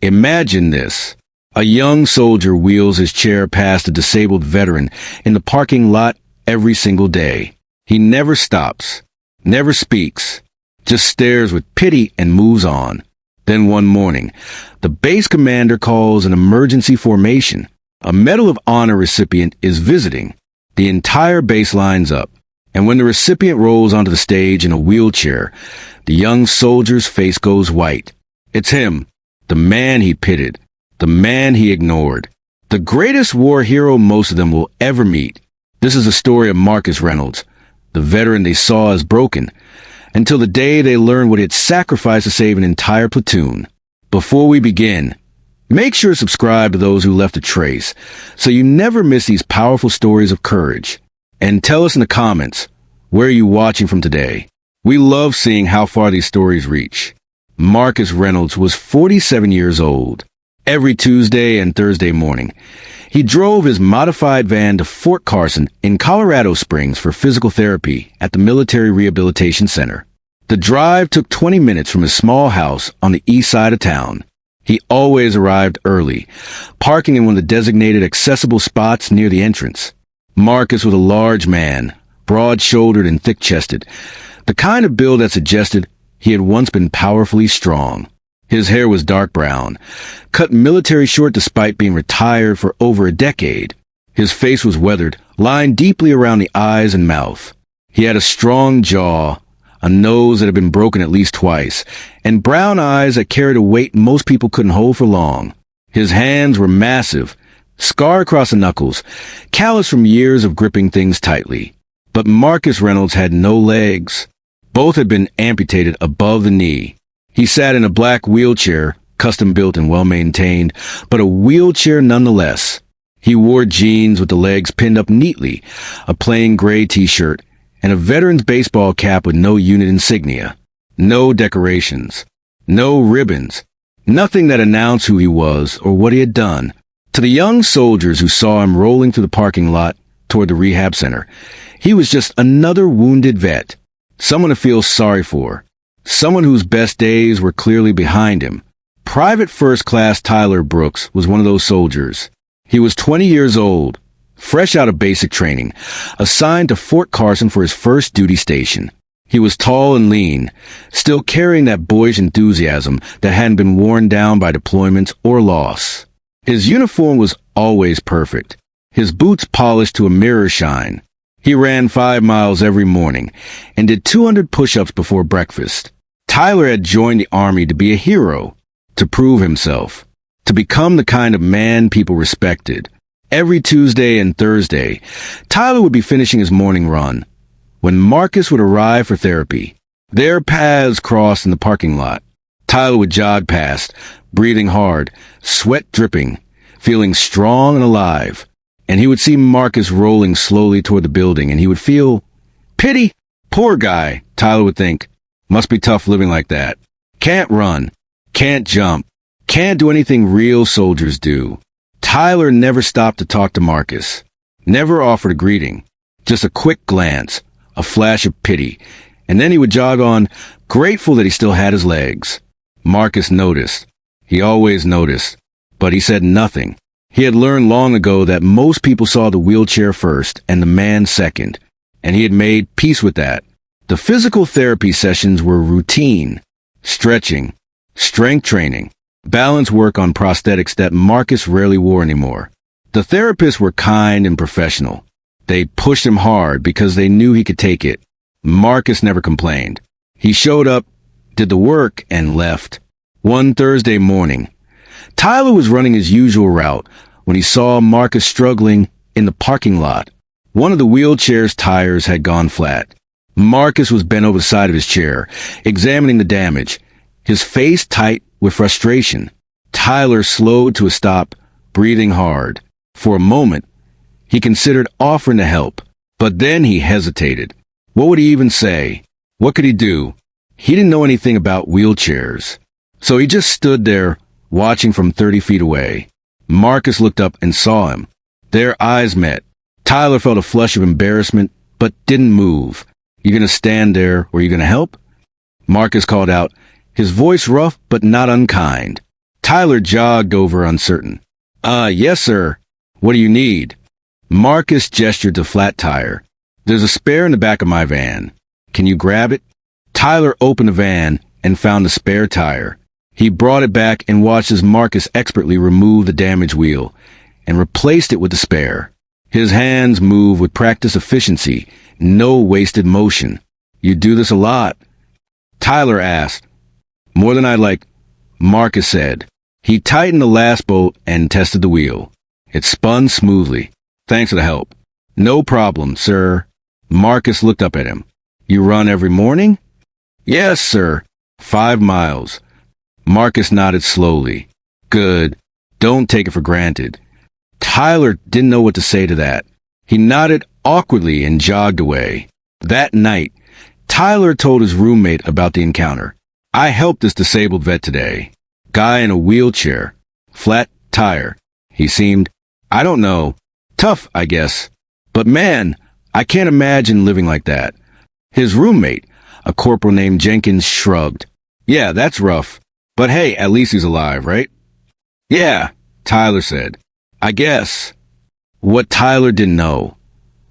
Imagine this. A young soldier wheels his chair past a disabled veteran in the parking lot every single day. He never stops, never speaks, just stares with pity and moves on. Then one morning, the base commander calls an emergency formation. A Medal of Honor recipient is visiting. The entire base lines up, and when the recipient rolls onto the stage in a wheelchair, the young soldier's face goes white. It's him, the man he pitied, the man he ignored, the greatest war hero most of them will ever meet. This is the story of Marcus Reynolds, the veteran they saw as broken, until the day they learned what he had sacrificed to save an entire platoon. Before we begin, make sure to subscribe to Those Who Left a Trace, so you never miss these powerful stories of courage. And tell us in the comments, where are you watching from today? We love seeing how far these stories reach. Marcus Reynolds was 47 years old. Every Tuesday and Thursday morning, he drove his modified van to Fort Carson in Colorado Springs for physical therapy at the Military Rehabilitation Center. The drive took 20 minutes from his small house on the east side of town. He always arrived early, parking in one of the designated accessible spots near the entrance. Marcus was a large man, broad-shouldered and thick-chested, the kind of build that suggested he had once been powerfully strong. His hair was dark brown, cut military short despite being retired for over a decade. His face was weathered, lined deeply around the eyes and mouth. He had a strong jaw, a nose that had been broken at least twice, and brown eyes that carried a weight most people couldn't hold for long. His hands were massive, scarred across the knuckles, calloused from years of gripping things tightly. But Marcus Reynolds had no legs. Both had been amputated above the knee. He sat in a black wheelchair, custom-built and well-maintained, but a wheelchair nonetheless. He wore jeans with the legs pinned up neatly, a plain gray t-shirt, and a veteran's baseball cap with no unit insignia. No decorations. No ribbons. Nothing that announced who he was or what he had done. To the young soldiers who saw him rolling through the parking lot toward the rehab center, he was just another wounded vet. Someone to feel sorry for. Someone whose best days were clearly behind him. Private First Class Tyler Brooks was one of those soldiers. He was 20 years old, fresh out of basic training, assigned to Fort Carson for his first duty station. He was tall and lean, still carrying that boyish enthusiasm that hadn't been worn down by deployments or loss. His uniform was always perfect, his boots polished to a mirror shine. He ran 5 miles every morning and did 200 push-ups before breakfast. Tyler had joined the Army to be a hero, to prove himself, to become the kind of man people respected. Every Tuesday and Thursday, Tyler would be finishing his morning run, when Marcus would arrive for therapy. Their paths crossed in the parking lot. Tyler would jog past, breathing hard, sweat dripping, feeling strong and alive. And he would see Marcus rolling slowly toward the building, and he would feel pity. Poor guy, Tyler would think. Must be tough living like that. Can't run, can't jump, can't do anything real soldiers do. Tyler never stopped to talk to Marcus, never offered a greeting, just a quick glance, a flash of pity, and then he would jog on, grateful that he still had his legs. Marcus noticed. He always noticed, but he said nothing. He had learned long ago that most people saw the wheelchair first and the man second, and he had made peace with that. The physical therapy sessions were routine, stretching, strength training, balance work on prosthetics that Marcus rarely wore anymore. The therapists were kind and professional. They pushed him hard because they knew he could take it. Marcus never complained. He showed up, did the work, and left. One Thursday morning, Tyler was running his usual route when he saw Marcus struggling in the parking lot. One of the wheelchair's tires had gone flat. Marcus was bent over the side of his chair, examining the damage, his face tight with frustration. Tyler slowed to a stop, breathing hard. For a moment, he considered offering to help, but then he hesitated. What would he even say? What could he do? He didn't know anything about wheelchairs. So he just stood there, watching from 30 feet away. Marcus looked up and saw him. Their eyes met. Tyler felt a flush of embarrassment, but didn't move. You gonna stand there, or you gonna help? Marcus called out, his voice rough but not unkind. Tyler jogged over uncertain. Yes, sir. What do you need? Marcus gestured to flat tire. There's a spare in the back of my van. Can you grab it? Tyler opened the van and found the spare tire. He brought it back and watched as Marcus expertly removed the damaged wheel and replaced it with the spare. His hands moved with practiced efficiency, no wasted motion. You do this a lot? Tyler asked. More than I'd like, Marcus said. He tightened the last bolt and tested the wheel. It spun smoothly. Thanks for the help. No problem, sir. Marcus looked up at him. You run every morning? Yes, sir. 5 miles. Marcus nodded slowly. Good. Don't take it for granted. Tyler didn't know what to say to that. He nodded awkwardly and jogged away. That night, Tyler told his roommate about the encounter. I helped this disabled vet today. Guy in a wheelchair. Flat tire. He seemed, I don't know, tough, I guess. But man, I can't imagine living like that. His roommate, a corporal named Jenkins, shrugged. Yeah, that's rough. But hey, at least he's alive, right? Yeah, Tyler said. I guess. What Tyler didn't know,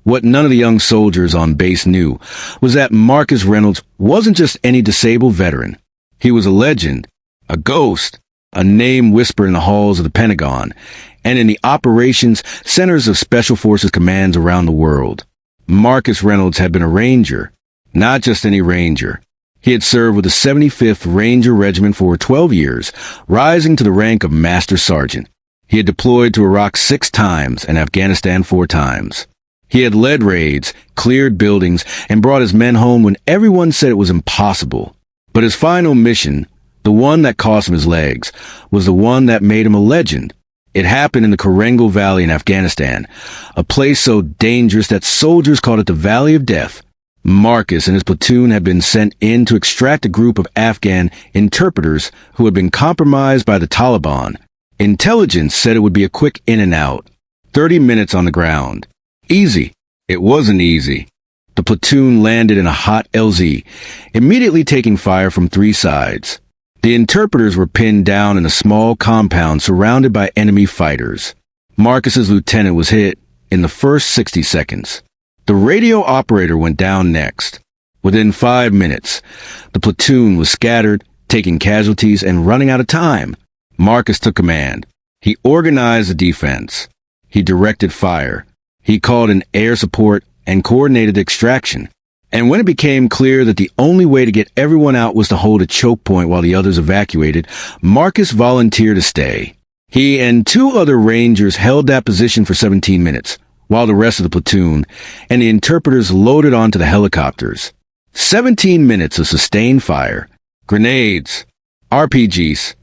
what none of the young soldiers on base knew, was that Marcus Reynolds wasn't just any disabled veteran. He was a legend, a ghost, a name whispered in the halls of the Pentagon, and in the operations centers of Special Forces commands around the world. Marcus Reynolds had been a ranger, not just any ranger. He had served with the 75th Ranger Regiment for 12 years, rising to the rank of Master Sergeant. He had deployed to Iraq 6 times and Afghanistan 4 times. He had led raids, cleared buildings, and brought his men home when everyone said it was impossible. But his final mission, the one that cost him his legs, was the one that made him a legend. It happened in the Korengal Valley in Afghanistan, a place so dangerous that soldiers called it the Valley of Death. Marcus and his platoon had been sent in to extract a group of Afghan interpreters who had been compromised by the Taliban. Intelligence said it would be a quick in and out. 30 minutes on the ground. Easy. It wasn't easy. The platoon landed in a hot LZ, immediately taking fire from 3 sides. The interpreters were pinned down in a small compound surrounded by enemy fighters. Marcus's lieutenant was hit in the first 60 seconds. The radio operator went down next. Within 5 minutes, the platoon was scattered, taking casualties and running out of time. Marcus took command. He organized the defense. He directed fire. He called in air support and coordinated extraction. And when it became clear that the only way to get everyone out was to hold a choke point while the others evacuated, Marcus volunteered to stay. He and 2 other Rangers held that position for 17 minutes, while the rest of the platoon and the interpreters loaded onto the helicopters. 17 minutes of sustained fire, grenades, RPGs,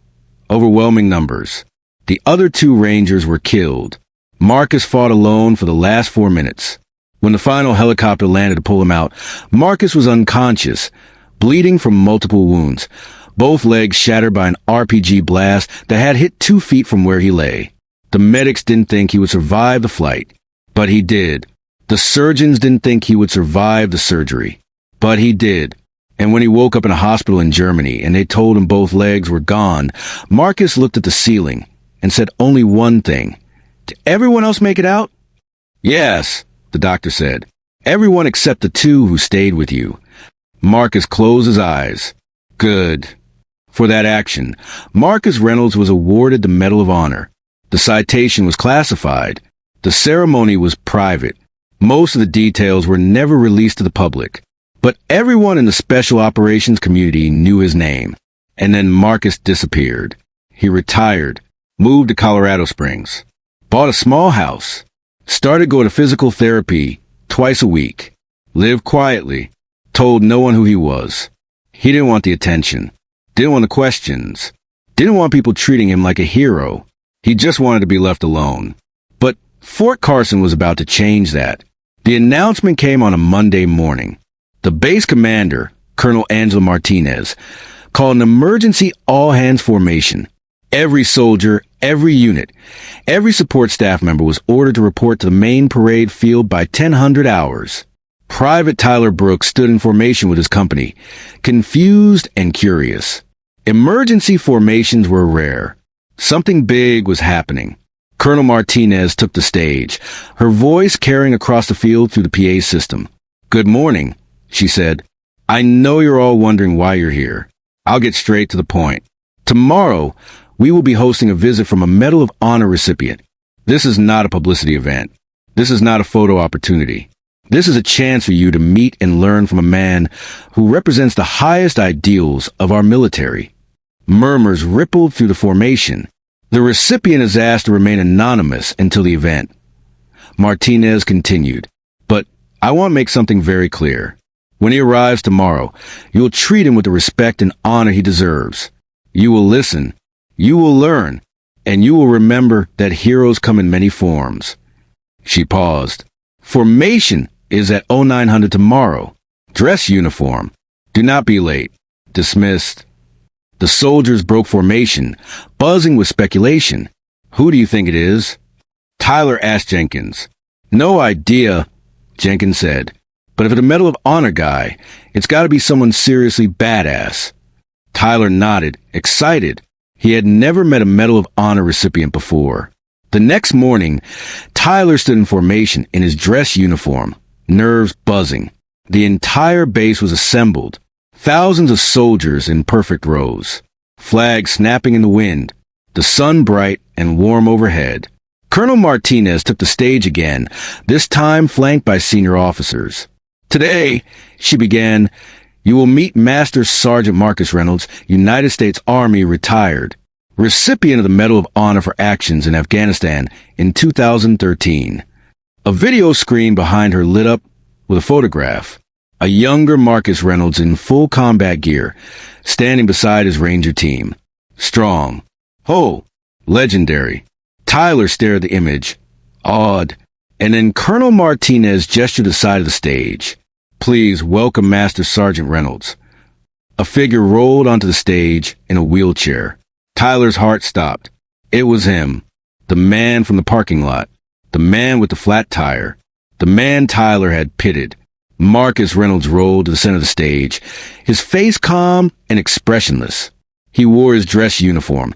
overwhelming numbers. The other 2 Rangers were killed. Marcus fought alone for the last 4 minutes. When the final helicopter landed to pull him out, Marcus was unconscious, bleeding from multiple wounds, both legs shattered by an RPG blast that had hit 2 feet from where he lay. The medics didn't think he would survive the flight, but he did. The surgeons didn't think he would survive the surgery, but he did. And when he woke up in a hospital in Germany and they told him both legs were gone, Marcus looked at the ceiling and said only one thing. Did everyone else make it out? Yes, the doctor said. Everyone except the 2 who stayed with you. Marcus closed his eyes. Good. For that action, Marcus Reynolds was awarded the Medal of Honor. The citation was classified. The ceremony was private. Most of the details were never released to the public. But everyone in the special operations community knew his name. And then Marcus disappeared. He retired, moved to Colorado Springs, bought a small house, started going to physical therapy twice a week, lived quietly, told no one who he was. He didn't want the attention, didn't want the questions, didn't want people treating him like a hero. He just wanted to be left alone. But Fort Carson was about to change that. The announcement came on a Monday morning. The base commander, Colonel Angelo Martinez, called an emergency all-hands formation. Every soldier, every unit, every support staff member was ordered to report to the main parade field by 1000 hours. Private Tyler Brooks stood in formation with his company, confused and curious. Emergency formations were rare. Something big was happening. Colonel Martinez took the stage, her voice carrying across the field through the PA system. "Good morning," she said. "I know you're all wondering why you're here. I'll get straight to the point. Tomorrow, we will be hosting a visit from a Medal of Honor recipient. This is not a publicity event. This is not a photo opportunity. This is a chance for you to meet and learn from a man who represents the highest ideals of our military." Murmurs rippled through the formation. The recipient is asked to remain anonymous until the event. Martinez continued, "But I want to make something very clear. When he arrives tomorrow, you will treat him with the respect and honor he deserves. You will listen, you will learn, and you will remember that heroes come in many forms." She paused. "Formation is at 0900 tomorrow. Dress uniform. Do not be late." Dismissed. The soldiers broke formation, buzzing with speculation. "Who do you think it is?" Tyler asked Jenkins. "No idea," Jenkins said. "But if it's a Medal of Honor guy, it's got to be someone seriously badass." Tyler nodded, excited. He had never met a Medal of Honor recipient before. The next morning, Tyler stood in formation in his dress uniform, nerves buzzing. The entire base was assembled. Thousands of soldiers in perfect rows, flags snapping in the wind, the sun bright and warm overhead. Colonel Martinez took the stage again, this time flanked by senior officers. "Today," she began, "you will meet Master Sergeant Marcus Reynolds, United States Army retired, recipient of the Medal of Honor for actions in Afghanistan in 2013. A video screen behind her lit up with a photograph. A younger Marcus Reynolds in full combat gear, standing beside his Ranger team. Strong. Oh, legendary. Tyler stared at the image, awed, and then Colonel Martinez gestured to the side of the stage. "Please welcome Master Sergeant Reynolds." A figure rolled onto the stage in a wheelchair. Tyler's heart stopped. It was him, the man from the parking lot, the man with the flat tire, the man Tyler had pitied. Marcus Reynolds rolled to the center of the stage, his face calm and expressionless. He wore his dress uniform,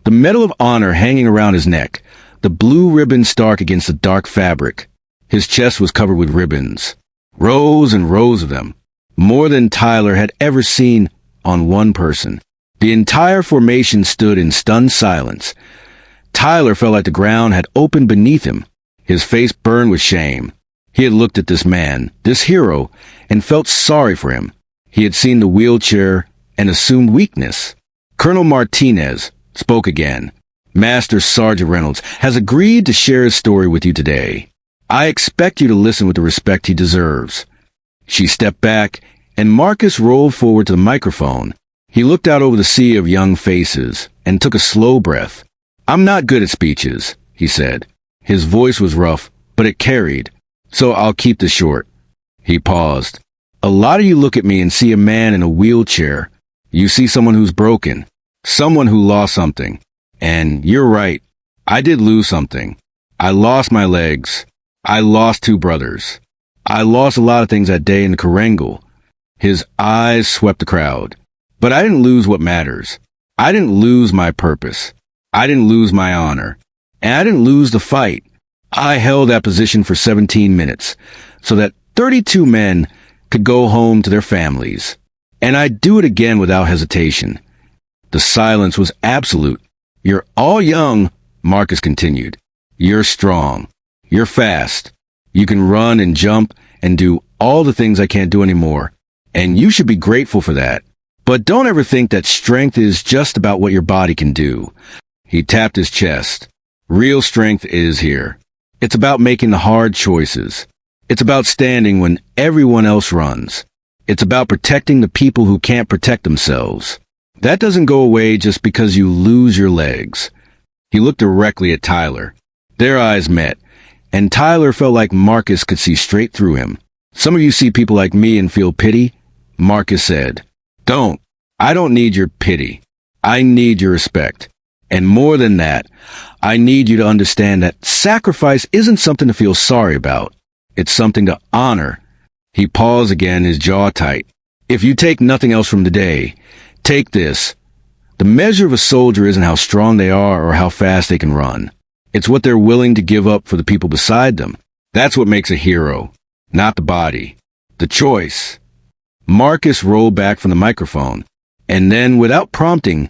the Medal of Honor hanging around his neck, the blue ribbon stark against the dark fabric. His chest was covered with ribbons, rows and rows of them, more than Tyler had ever seen on one person. The entire formation stood in stunned silence. Tyler felt like the ground had opened beneath him. His face burned with shame. He had looked at this man, this hero, and felt sorry for him. He had seen the wheelchair and assumed weakness. Colonel Martinez spoke again. "Master Sergeant Reynolds has agreed to share his story with you today. I expect you to listen with the respect he deserves." She stepped back, and Marcus rolled forward to the microphone. He looked out over the sea of young faces and took a slow breath. "I'm not good at speeches," he said. His voice was rough, but it carried. "So I'll keep this short." He paused. "A lot of you look at me and see a man in a wheelchair. You see someone who's broken, someone who lost something. And you're right. I did lose something. I lost my legs. I lost 2 brothers. I lost a lot of things that day in the Korengal." His eyes swept the crowd. "But I didn't lose what matters. I didn't lose my purpose. I didn't lose my honor. And I didn't lose the fight. I held that position for 17 minutes so that 32 men could go home to their families. And I'd do it again without hesitation." The silence was absolute. "You're all young," Marcus continued. "You're strong. You're fast. You can run and jump and do all the things I can't do anymore. And you should be grateful for that. But don't ever think that strength is just about what your body can do." He tapped his chest. "Real strength is here. It's about making the hard choices. It's about standing when everyone else runs. It's about protecting the people who can't protect themselves. That doesn't go away just because you lose your legs." He looked directly at Tyler. Their eyes met, and Tyler felt like Marcus could see straight through him. "Some of you see people like me and feel pity," Marcus said. "Don't. I don't need your pity. I need your respect. And more than that, I need you to understand that sacrifice isn't something to feel sorry about. It's something to honor." He paused again, his jaw tight. "If you take nothing else from the day, take this. The measure of a soldier isn't how strong they are or how fast they can run. It's what they're willing to give up for the people beside them. That's what makes a hero. Not the body. The choice. Marcus rolled back from the microphone. And then, without prompting,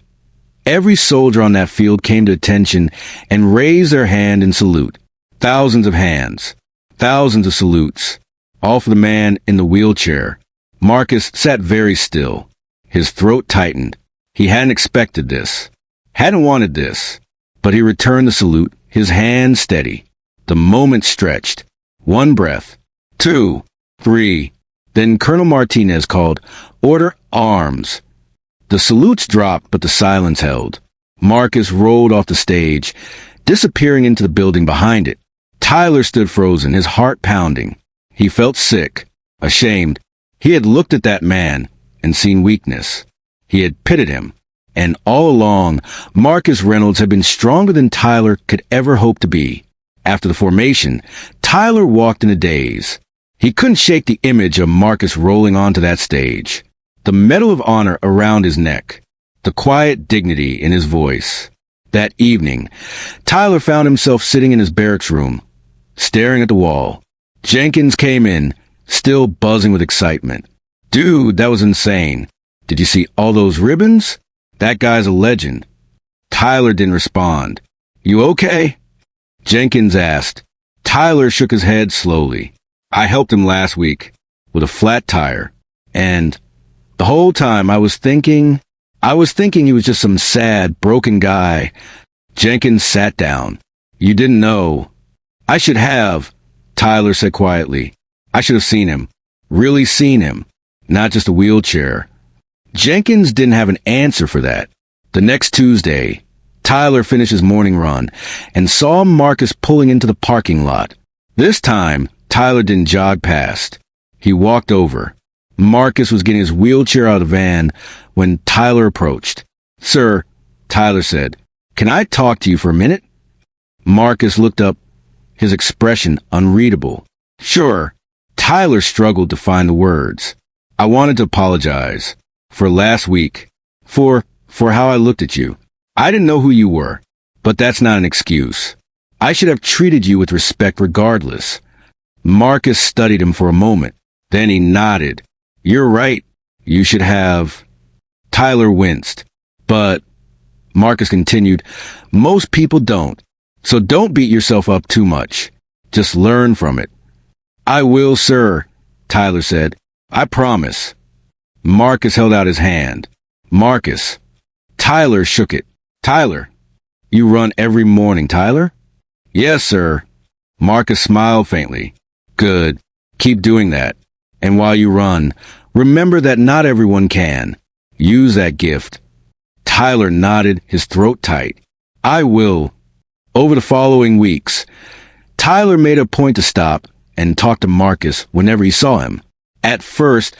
every soldier on that field came to attention and raised their hand in salute. Thousands of hands. Thousands of salutes. All for the man in the wheelchair. Marcus sat very still. His throat tightened. He hadn't expected this. Hadn't wanted this. But he returned the salute, his hand steady. The moment stretched. 1 breath. 2. 3. Then Colonel Martinez called, "Order arms." The salutes dropped, but the silence held. Marcus rolled off the stage, disappearing into the building behind it. Tyler stood frozen, his heart pounding. He felt sick, ashamed. He had looked at that man and seen weakness. He had pitied him. And all along, Marcus Reynolds had been stronger than Tyler could ever hope to be. After the formation, Tyler walked in a daze. He couldn't shake the image of Marcus rolling onto that stage. The Medal of Honor around his neck. The quiet dignity in his voice. That evening, Tyler found himself sitting in his barracks room, staring at the wall. Jenkins came in, still buzzing with excitement. "Dude, that was insane. Did you see all those ribbons? That guy's a legend." Tyler didn't respond. "You okay?" Jenkins asked. Tyler shook his head slowly. "I helped him last week with a flat tire. And the whole time I was thinking he was just some sad, broken guy." Jenkins sat down. "You didn't know." "I should have," Tyler said quietly. "I should have seen him. Really seen him. Not just a wheelchair." Jenkins didn't have an answer for that. The next Tuesday, Tyler finished his morning run and saw Marcus pulling into the parking lot. This time, Tyler didn't jog past. He walked over. Marcus was getting his wheelchair out of the van when Tyler approached. "Sir," Tyler said, "can I talk to you for a minute?" Marcus looked up, his expression unreadable. "Sure." Tyler struggled to find the words. "I wanted to apologize. For last week. For how I looked at you. I didn't know who you were. But that's not an excuse. I should have treated you with respect regardless." Marcus studied him for a moment. Then he nodded. "You're right. You should have." Tyler winced. "But," Marcus continued, "most people don't. So don't beat yourself up too much. Just learn from it." "I will, sir," Tyler said. "I promise." Marcus held out his hand. "Marcus." Tyler shook it. "Tyler, you run every morning, Tyler?" "Yes, sir." Marcus smiled faintly. "Good. Keep doing that. And while you run, remember that not everyone can. Use that gift." Tyler nodded, his throat tight. "I will." Over the following weeks, Tyler made a point to stop and talk to Marcus whenever he saw him. At first,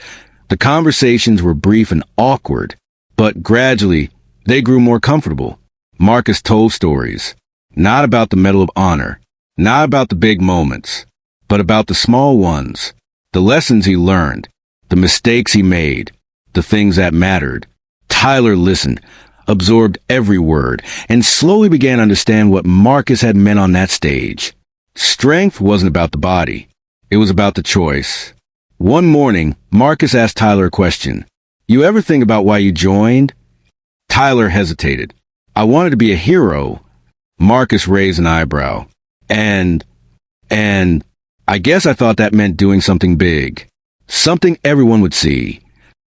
the conversations were brief and awkward, but gradually, they grew more comfortable. Marcus told stories, not about the Medal of Honor, not about the big moments, but about the small ones, the lessons he learned, the mistakes he made, the things that mattered. Tyler listened, absorbed every word, and slowly began to understand what Marcus had meant on that stage. Strength wasn't about the body. It was about the choice. One morning, Marcus asked Tyler a question. "You ever think about why you joined?" Tyler hesitated. "I wanted to be a hero." Marcus raised an eyebrow. And I guess I thought that meant doing something big. Something everyone would see."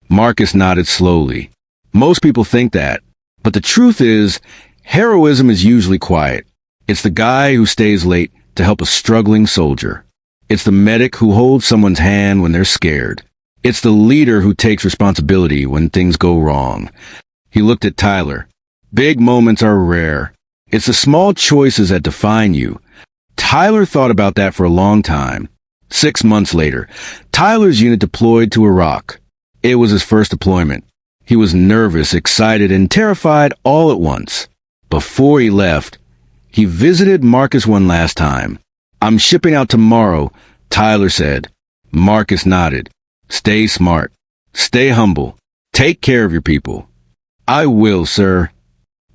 Marcus nodded slowly. "Most people think that. But the truth is, heroism is usually quiet. It's the guy who stays late to help a struggling soldier. It's the medic who holds someone's hand when they're scared. It's the leader who takes responsibility when things go wrong." He looked at Tyler. "Big moments are rare. It's the small choices that define you." Tyler thought about that for a long time. 6 months later, Tyler's unit deployed to Iraq. It was his first deployment. He was nervous, excited, and terrified all at once. Before he left, he visited Marcus one last time. "I'm shipping out tomorrow," Tyler said. Marcus nodded. "Stay smart. Stay humble. Take care of your people." I will, sir.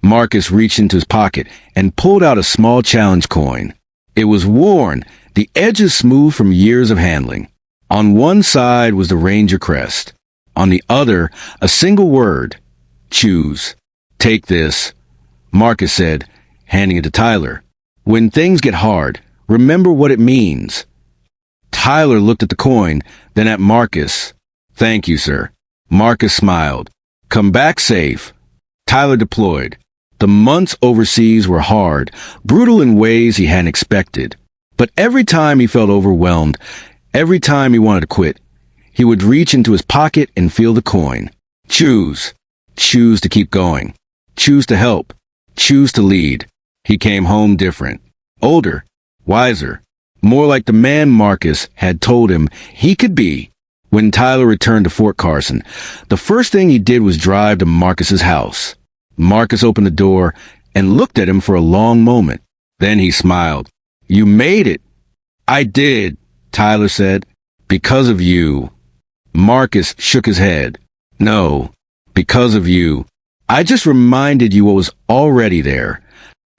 Marcus reached into his pocket and pulled out a small challenge coin. It was worn, the edges smooth from years of handling. On one side was the Ranger crest. On the other, a single word. Choose. Take this, Marcus said, handing it to Tyler. When things get hard, remember what it means. Tyler looked at the coin, then at Marcus. Thank you, sir. Marcus smiled. Come back safe. Tyler deployed. The months overseas were hard, brutal in ways he hadn't expected. But every time he felt overwhelmed, every time he wanted to quit, he would reach into his pocket and feel the coin. Choose. Choose to keep going. Choose to help. Choose to lead. He came home different. Older. Wiser. More like the man Marcus had told him he could be. When Tyler returned to Fort Carson, the first thing he did was drive to Marcus's house. Marcus opened the door and looked at him for a long moment. Then he smiled. You made it. I did, Tyler said. Because of you. Marcus shook his head. No, because of you. I just reminded you what was already there.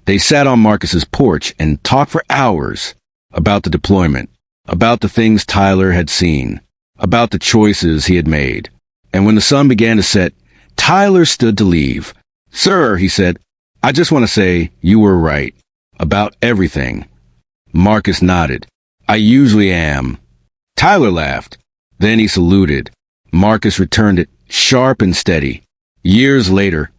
They sat on Marcus's porch and talked for hours about the deployment, about the things Tyler had seen, about the choices he had made. And when the sun began to set, Tyler stood to leave. Sir, he said, I just want to say you were right. About everything. Marcus nodded. I usually am. Tyler laughed. Then he saluted. Marcus returned it, sharp and steady. Years later,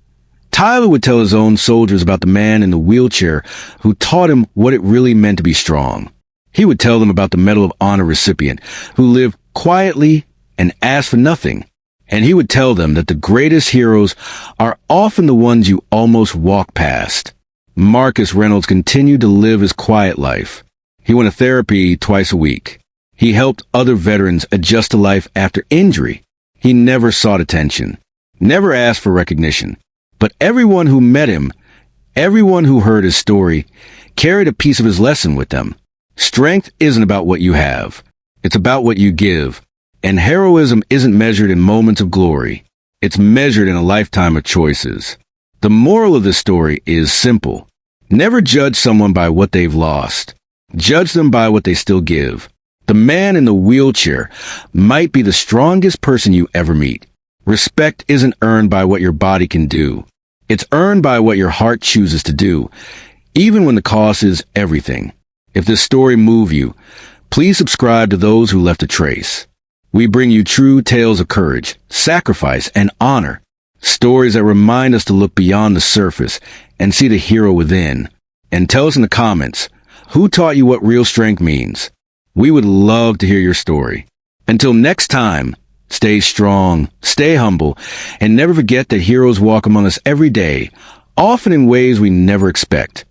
Tyler would tell his own soldiers about the man in the wheelchair who taught him what it really meant to be strong. He would tell them about the Medal of Honor recipient who lived quietly and asked for nothing. And he would tell them that the greatest heroes are often the ones you almost walk past. Marcus Reynolds continued to live his quiet life. He went to therapy twice a week. He helped other veterans adjust to life after injury. He never sought attention, never asked for recognition. But everyone who met him, everyone who heard his story, carried a piece of his lesson with them. Strength isn't about what you have. It's about what you give. And heroism isn't measured in moments of glory. It's measured in a lifetime of choices. The moral of this story is simple. Never judge someone by what they've lost. Judge them by what they still give. The man in the wheelchair might be the strongest person you ever meet. Respect isn't earned by what your body can do. It's earned by what your heart chooses to do, even when the cost is everything. If this story moved you, please subscribe to Those Who Left a Trace. We bring you true tales of courage, sacrifice, and honor. Stories that remind us to look beyond the surface and see the hero within. And tell us in the comments, who taught you what real strength means? We would love to hear your story. Until next time, stay strong, stay humble, and never forget that heroes walk among us every day, often in ways we never expect.